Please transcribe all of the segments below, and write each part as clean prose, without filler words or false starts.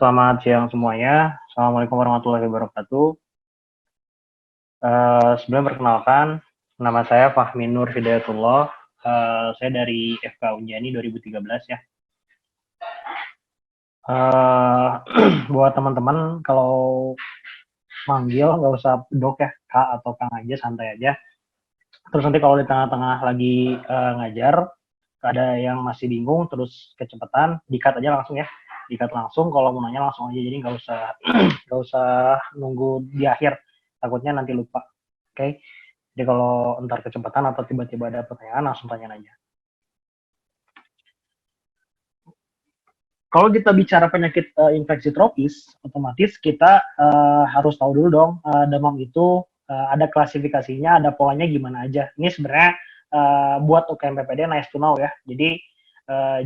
Selamat siang semuanya. Assalamualaikum warahmatullahi wabarakatuh. Sebelum perkenalkan, nama saya Fahmi Nur Hidayatullah. Saya dari FK Unjani 2013 ya. Buat teman-teman, kalau manggil nggak usah dok ya, Kak atau Kang aja, santai aja. Terus nanti kalau di tengah-tengah lagi ngajar, ada yang masih bingung, terus kecepatan, di-cut aja langsung ya. Di-cut langsung, kalau mau nanya langsung aja, jadi nggak usah nggak usah nunggu di akhir, takutnya nanti lupa. Oke, jadi kalau entar kecepatan atau tiba-tiba ada pertanyaan, langsung tanya aja. Kalau kita bicara penyakit infeksi tropis, otomatis kita harus tahu dulu dong, demam itu ada klasifikasinya, ada polanya gimana aja. Ini sebenarnya buat UKM PPD nice to know ya. Jadi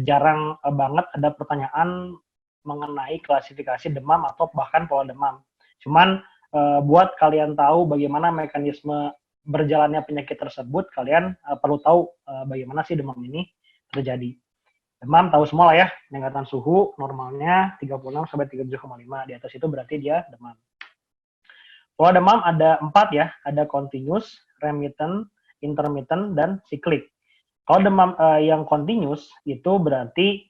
jarang banget ada pertanyaan mengenai klasifikasi demam atau bahkan pola demam. Cuman buat kalian tahu bagaimana mekanisme berjalannya penyakit tersebut, kalian perlu tahu bagaimana sih demam ini terjadi. Demam tahu semua lah ya, peningkatan suhu normalnya 36 sampai 37,5. Di atas itu berarti dia demam. Pola demam ada 4 ya, ada continuous, remittent, intermittent, dan cyclic. Kalau demam yang continuous itu berarti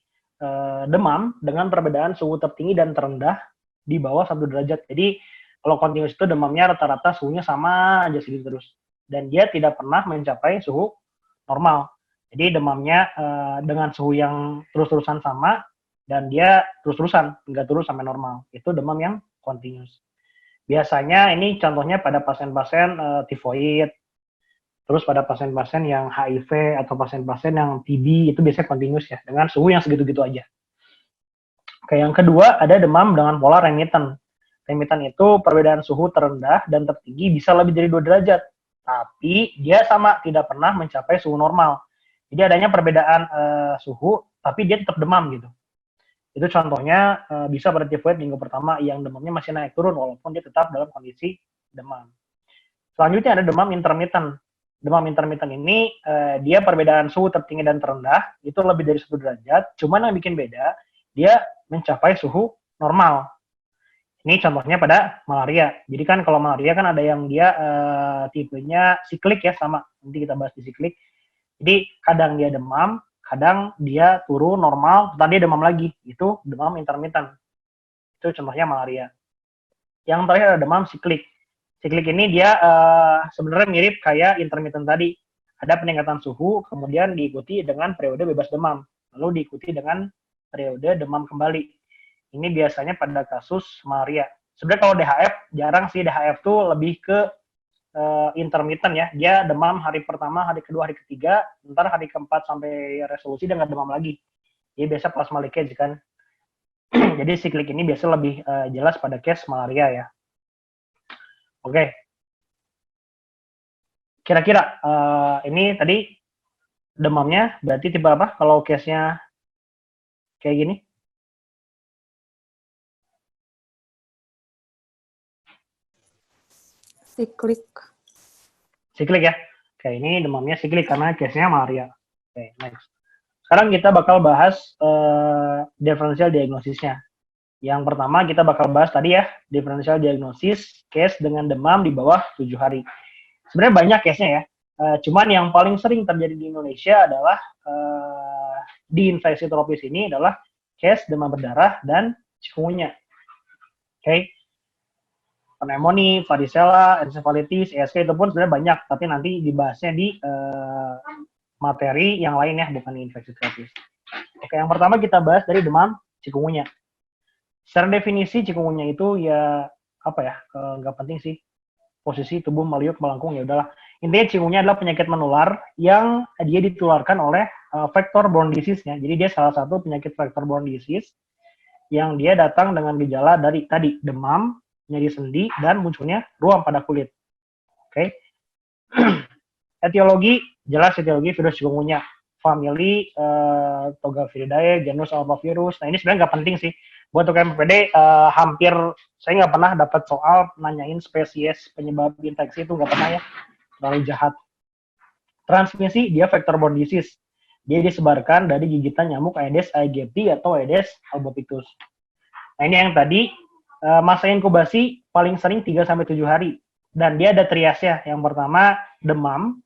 demam dengan perbedaan suhu tertinggi dan terendah di bawah 1 derajat. Jadi kalau continuous itu demamnya rata-rata suhunya sama aja segitu terus. Dan dia tidak pernah mencapai suhu normal. Jadi demamnya dengan suhu yang terus-terusan sama dan dia terus-terusan, nggak turun sampai normal. Itu demam yang continuous. Biasanya ini contohnya pada pasien-pasien tifoid, terus pada pasien-pasien yang HIV atau pasien-pasien yang TB itu biasanya continuous ya, dengan suhu yang segitu-gitu aja. Oke, yang kedua ada demam dengan pola remittent. Remittent itu perbedaan suhu terendah dan tertinggi bisa lebih dari 2 derajat. Tapi dia sama, tidak pernah mencapai suhu normal. Jadi adanya perbedaan suhu, tapi dia tetap demam gitu. Itu contohnya bisa pada tifoid minggu pertama yang demamnya masih naik turun walaupun dia tetap dalam kondisi demam. Selanjutnya ada demam intermittent. Demam intermittent ini dia perbedaan suhu tertinggi dan terendah itu lebih dari 1 derajat. Cuman yang bikin beda, dia mencapai suhu normal. Ini contohnya pada malaria. Jadi kan kalau malaria kan ada yang dia tipenya siklik ya, sama. Nanti kita bahas di siklik. Jadi kadang dia demam, kadang dia turun normal, tadi demam lagi. Itu demam intermittent. Itu contohnya malaria. Yang terakhir ada demam siklik. Siklik ini dia sebenarnya mirip kayak intermittent tadi. Ada peningkatan suhu, kemudian diikuti dengan periode bebas demam. Lalu diikuti dengan periode demam kembali. Ini biasanya pada kasus malaria. Sebenarnya kalau DHF, jarang sih. DHF tuh lebih ke intermittent ya. Dia demam hari pertama, hari kedua, hari ketiga. Ntar hari keempat sampai resolusi dia nggak demam lagi. Jadi biasa plasma leakage kan. Jadi siklik ini biasa lebih jelas pada case malaria ya. Oke. Kira-kira ini tadi demamnya berarti tipe apa kalau case-nya kayak gini? Siklik. Siklik ya. Oke, ini demamnya siklik karena case-nya malaria. Oke, next. Sekarang kita bakal bahas differential diagnosisnya. Yang pertama kita bakal bahas tadi ya, differential diagnosis case dengan demam di bawah 7 hari. Sebenarnya banyak case-nya ya. Cuman yang paling sering terjadi di Indonesia adalah di infeksi tropis ini adalah case demam berdarah dan chikungunya. Oke. Pneumonia, varicella, encephalitis, ESK itu pun sebenarnya banyak, tapi nanti dibahasnya di materi yang lain ya, bukan infeksi tropis. Oke, yang pertama kita bahas dari demam chikungunya. Secara definisi chikungunya itu ya apa ya, nggak penting sih. Posisi tubuh meliuk melengkung ya udahlah. Intinya chikungunya adalah penyakit menular yang dia ditularkan oleh vector-borne disease-nya. Jadi dia salah satu penyakit vector-borne disease yang dia datang dengan gejala dari tadi demam, nyeri sendi, dan munculnya ruam pada kulit. Oke. Etiologi, jelas etiologi virus chikungunya. Famili, Togaviridae, genus Alphavirus. Nah ini sebenarnya nggak penting sih. Buat UKM PPD, hampir saya nggak pernah dapat soal nanyain spesies penyebab infeksi, itu nggak pernah ya. Terlalu jahat. Transmisi, dia vector-borne disease. Dia disebarkan dari gigitan nyamuk Aedes aegypti atau Aedes albopictus. Nah, ini yang tadi masa inkubasi paling sering 3 sampai 7 hari. Dan dia ada triasnya. Yang pertama demam,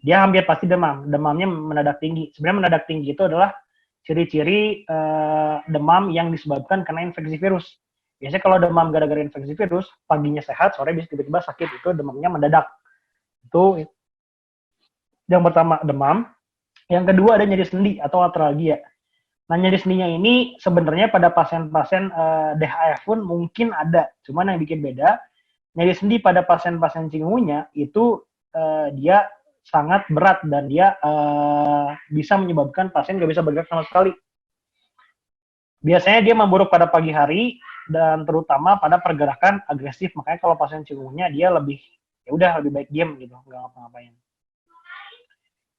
dia hampir pasti demam. Demamnya mendadak tinggi. Sebenarnya mendadak tinggi itu adalah ciri-ciri demam yang disebabkan karena infeksi virus. Biasanya kalau demam gara-gara infeksi virus, paginya sehat, sore bisa tiba-tiba sakit, itu demamnya mendadak. Itu yang pertama demam. Yang kedua ada nyeri sendi atau artralgia. Nah, nyeri sendinya ini sebenarnya pada pasien-pasien DHF pun mungkin ada. Cuman yang bikin beda, nyeri sendi pada pasien-pasien chikungunya itu dia sangat berat dan dia bisa menyebabkan pasien nggak bisa bergerak sama sekali. Biasanya dia memburuk pada pagi hari dan terutama pada pergerakan agresif. Makanya kalau pasien chikungunya dia lebih ya udah lebih baik diam gitu, nggak ngapa-ngapain.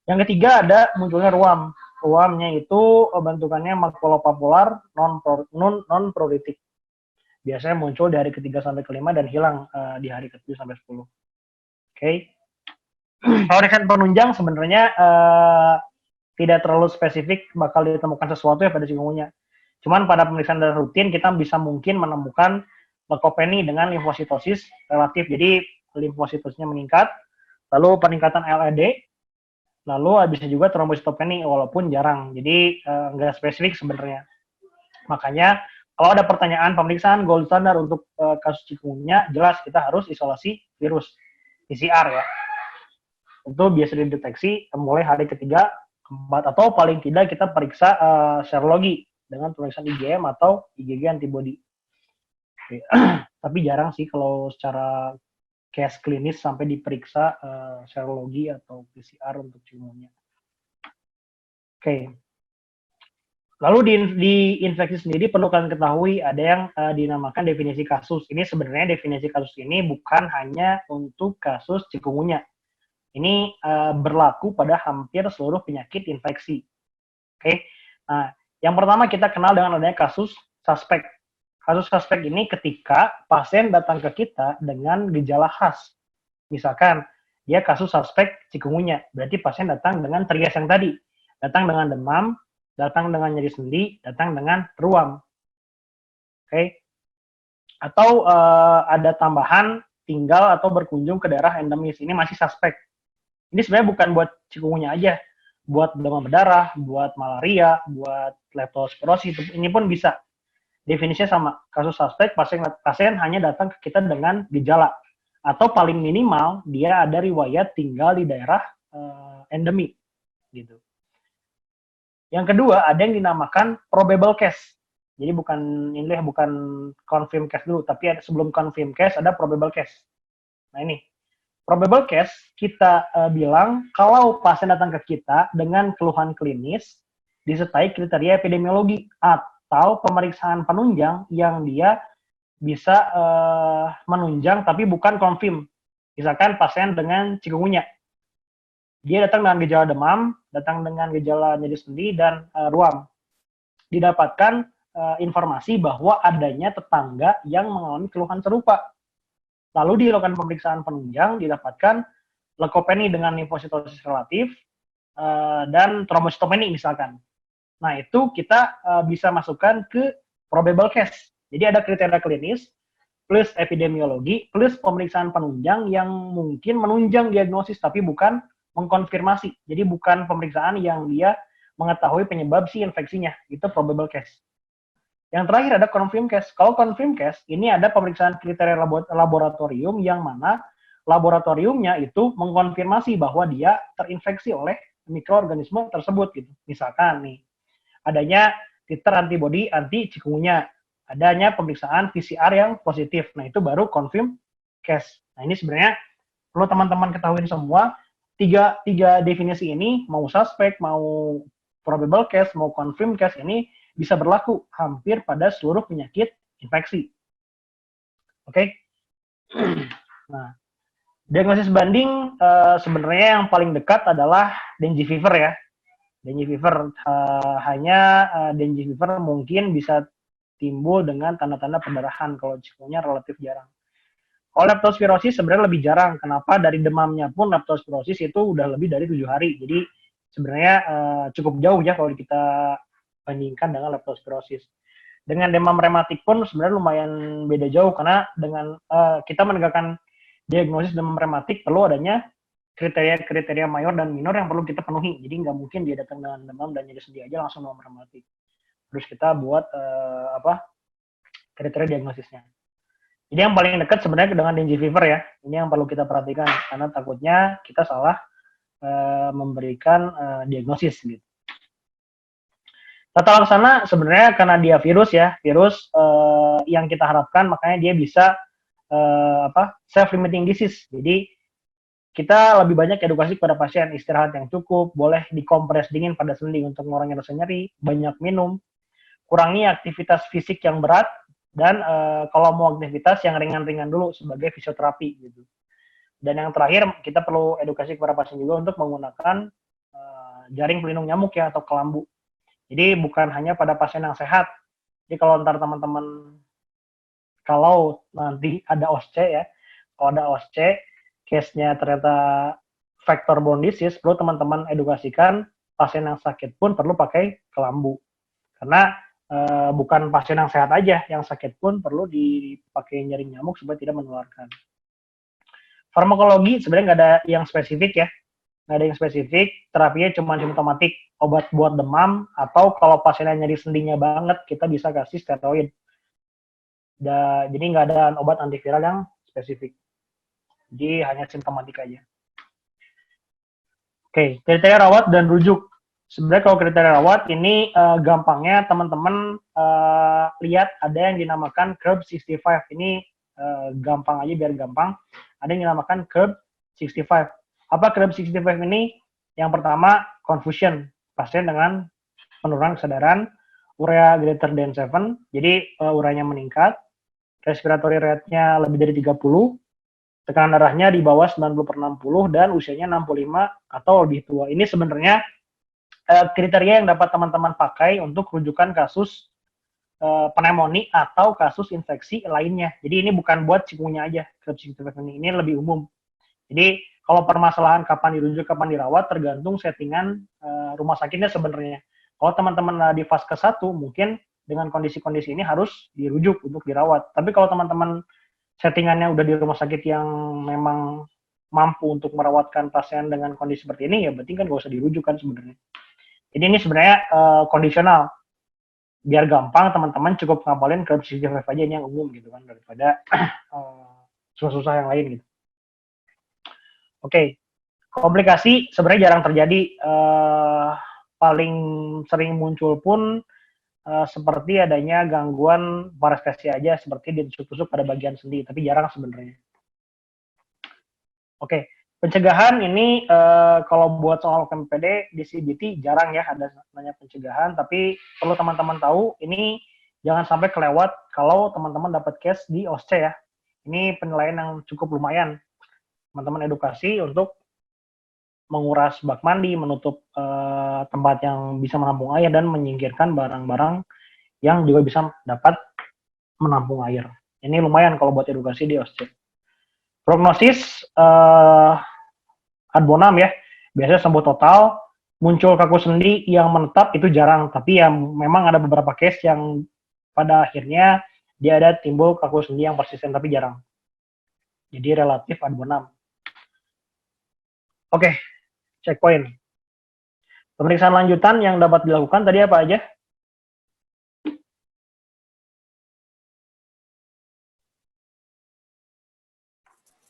Yang ketiga ada munculnya ruam. Ruamnya itu bentukannya makulopapular non-pruritik. Biasanya muncul di hari ketiga sampai kelima dan hilang di hari ke-7 sampai 10. Oke. Pemeriksaan penunjang sebenarnya tidak terlalu spesifik bakal ditemukan sesuatu ya pada chikungunya. Cuman pada pemeriksaan rutin kita bisa mungkin menemukan leukopenia dengan limfositosis relatif. Jadi limfositosnya meningkat, lalu peningkatan LED, lalu bisa juga trombositopenia walaupun jarang. Jadi nggak spesifik sebenarnya. Makanya kalau ada pertanyaan pemeriksaan gold standar untuk kasus chikungunya, jelas kita harus isolasi virus PCR ya. Itu biasa dideteksi mulai hari ketiga, keempat, atau paling tidak kita periksa serologi dengan pemeriksaan IgM atau IgG antibody. Tapi jarang sih kalau secara case klinis sampai diperiksa serologi atau PCR untuk chikungunya. Oke. Lalu di infeksi sendiri perlu kalian ketahui ada yang dinamakan definisi kasus. Ini sebenarnya definisi kasus ini bukan hanya untuk kasus chikungunya. Ini berlaku pada hampir seluruh penyakit infeksi. Oke. Nah, yang pertama kita kenal dengan adanya kasus suspek. Kasus suspek ini ketika pasien datang ke kita dengan gejala khas. Misalkan dia kasus suspek chikungunya, berarti pasien datang dengan trias yang tadi. Datang dengan demam, datang dengan nyeri sendi, datang dengan ruam. Oke. Atau ada tambahan tinggal atau berkunjung ke daerah endemis. Ini masih suspek. Ini sebenarnya bukan buat chikungunya aja. Buat demam berdarah, buat malaria, buat leptospirosis, ini pun bisa. Definisinya sama. Kasus suspek, pasien hanya datang ke kita dengan gejala. Atau paling minimal, dia ada riwayat tinggal di daerah endemi. Gitu. Yang kedua, ada yang dinamakan probable case. Jadi bukan confirm case dulu, tapi sebelum confirm case ada probable case. Nah ini, probable case kita bilang kalau pasien datang ke kita dengan keluhan klinis disertai kriteria epidemiologi atau pemeriksaan penunjang yang dia bisa menunjang tapi bukan confirm. Misalkan pasien dengan chikungunya, dia datang dengan gejala demam, datang dengan gejala nyeri sendi dan ruam. Didapatkan informasi bahwa adanya tetangga yang mengalami keluhan serupa. Lalu dilakukan pemeriksaan penunjang, didapatkan leukopenia dengan limfositosis relatif dan trombositopenia misalkan. Nah, itu kita bisa masukkan ke probable case. Jadi ada kriteria klinis plus epidemiologi plus pemeriksaan penunjang yang mungkin menunjang diagnosis tapi bukan mengkonfirmasi. Jadi bukan pemeriksaan yang dia mengetahui penyebab si infeksinya. Itu probable case. Yang terakhir ada confirm case. Kalau confirm case, ini ada pemeriksaan kriteria laboratorium yang mana laboratoriumnya itu mengkonfirmasi bahwa dia terinfeksi oleh mikroorganisme tersebut gitu. Misalkan nih, adanya titer antibody anti chikungunya, adanya pemeriksaan PCR yang positif. Nah, itu baru confirm case. Nah, ini sebenarnya perlu teman-teman ketahui semua. Tiga definisi ini, mau suspek, mau probable case, mau confirm case, ini bisa berlaku hampir pada seluruh penyakit infeksi. Oke? Nah, diagnosis banding sebenarnya yang paling dekat adalah dengue fever ya. Dengue fever dengue fever mungkin bisa timbul dengan tanda-tanda perdarahan, kalau chikungunya relatif jarang. Kalau leptospirosis sebenarnya lebih jarang. Kenapa? Dari demamnya pun leptospirosis itu udah lebih dari 7 hari. Jadi sebenarnya cukup jauh ya kalau kita bandingkan dengan leptospirosis. Dengan demam rematik pun sebenarnya lumayan beda jauh, karena dengan kita menegakkan diagnosis demam rematik perlu adanya kriteria mayor dan minor yang perlu kita penuhi. Jadi nggak mungkin dia datang dengan demam dan nyeri sendi aja langsung demam rematik. Terus kita buat kriteria diagnosisnya. Jadi yang paling dekat sebenarnya dengan dengue fever ya. Ini yang perlu kita perhatikan karena takutnya kita salah memberikan diagnosis gitu. Tata laksana sebenarnya karena dia virus yang kita harapkan, makanya dia bisa self-limiting disease. Jadi kita lebih banyak edukasi kepada pasien, istirahat yang cukup, boleh dikompres dingin pada sendi untuk mengurangi rasa nyeri, banyak minum, kurangi aktivitas fisik yang berat, dan kalau mau aktivitas yang ringan-ringan dulu sebagai fisioterapi gitu. Dan yang terakhir kita perlu edukasi kepada pasien juga untuk menggunakan jaring pelindung nyamuk ya atau kelambu. Jadi bukan hanya pada pasien yang sehat. Jadi kalau ntar teman-teman, kalau nanti ada OSCE ya, kalau ada OSCE, case-nya ternyata vector-borne disease, perlu teman-teman edukasikan pasien yang sakit pun perlu pakai kelambu. Karena bukan pasien yang sehat aja, yang sakit pun perlu dipakai jaring nyamuk supaya tidak menularkan. Farmakologi sebenarnya nggak ada yang spesifik ya, nggak ada yang spesifik, terapinya cuma simptomatik, obat buat demam, atau kalau pasiennya nyeri sendinya banget, kita bisa kasih steroid. Jadi nggak ada obat antiviral yang spesifik. Jadi hanya simptomatik aja. Oke, kriteria rawat dan rujuk. Sebenarnya kalau kriteria rawat ini gampangnya teman-teman lihat ada yang dinamakan curve 65. Ini gampang aja biar gampang. Ada yang dinamakan curve 65. Apa curve 65 ini? Yang pertama, confusion. Pasien dengan penurunan kesadaran, urea greater than 7, jadi ureanya meningkat, respiratory rate-nya lebih dari 30, tekanan darahnya di bawah 90/60, dan usianya 65 atau lebih tua. Ini sebenarnya kriteria yang dapat teman-teman pakai untuk rujukan kasus pneumonia atau kasus infeksi lainnya. Jadi ini bukan buat chikungunya aja, curve 65 ini lebih umum. Jadi kalau permasalahan kapan dirujuk, kapan dirawat, tergantung settingan rumah sakitnya sebenarnya. Kalau teman-teman di fase ke-1, mungkin dengan kondisi-kondisi ini harus dirujuk untuk dirawat. Tapi kalau teman-teman settingannya udah di rumah sakit yang memang mampu untuk merawatkan pasien dengan kondisi seperti ini, ya berarti kan nggak usah dirujuk kan sebenarnya. Jadi ini sebenarnya kondisional. Biar gampang, teman-teman cukup ngapalin curve 65 aja, ini yang umum gitu kan, daripada susah-susah yang lain gitu. Oke, komplikasi sebenarnya jarang terjadi. Paling sering muncul pun seperti adanya gangguan parestesia aja, seperti ditusuk-tusuk pada bagian sendi, tapi jarang sebenarnya. Oke, pencegahan ini kalau buat soal KMPD di CBT jarang ya ada namanya pencegahan, tapi perlu teman-teman tahu ini jangan sampai kelewat kalau teman-teman dapat case di OSCE ya. Ini penilaian yang cukup lumayan. Teman-teman edukasi untuk menguras bak mandi, menutup tempat yang bisa menampung air, dan menyingkirkan barang-barang yang juga bisa dapat menampung air. Ini lumayan kalau buat edukasi di OSCE. Prognosis adbonam ya, biasanya sembuh total. Muncul kaku sendi yang menetap itu jarang, tapi ya memang ada beberapa case yang pada akhirnya dia ada timbul kaku sendi yang persisten, tapi jarang. Jadi relatif adbonam. Oke, checkpoint. Pemeriksaan lanjutan yang dapat dilakukan tadi apa aja?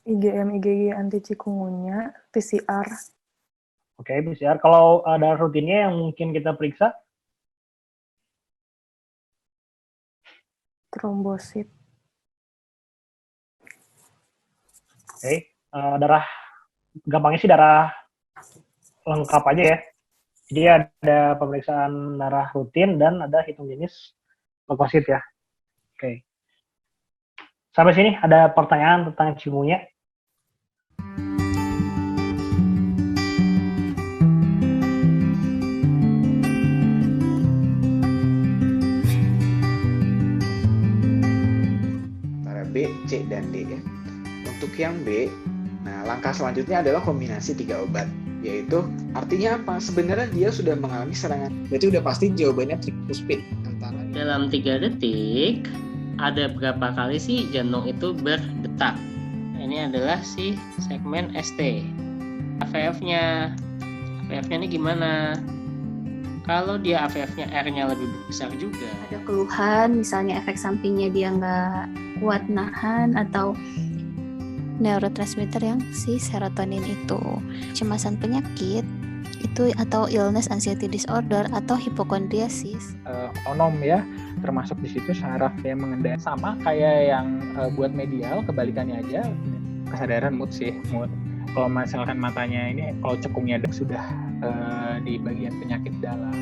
IgM, IgG anti chikungunya, PCR. Oke, PCR. Kalau ada rutinnya yang mungkin kita periksa? Trombosit. Oke, darah, gampangnya sih darah lengkap aja ya. Jadi ada pemeriksaan darah rutin dan ada hitung jenis leukosit ya. Oke. Sampai sini ada pertanyaan tentang chikungunya? Antara B, C, dan D ya. Untuk yang B, nah langkah selanjutnya adalah kombinasi 3 obat. Yaitu artinya apa? Sebenarnya dia sudah mengalami serangan. Berarti udah pasti jawabannya tricuspid antara Dalam 3 detik, ada berapa kali sih jantung itu berdetak? Ini adalah si segmen ST. AVF-nya ini gimana? Kalau dia AVF-nya R-nya lebih besar juga. Ada keluhan, misalnya efek sampingnya dia nggak kuat nahan, atau neurotransmitter yang si serotonin itu. Cemasan penyakit itu atau illness anxiety disorder atau hipokondriasis. Otonom ya, termasuk di situ saraf yang mengendalikan, sama kayak yang buat medial, kebalikannya aja kesadaran mood. Kalau misalkan matanya ini, kalau cekungnya sudah di bagian penyakit dalam.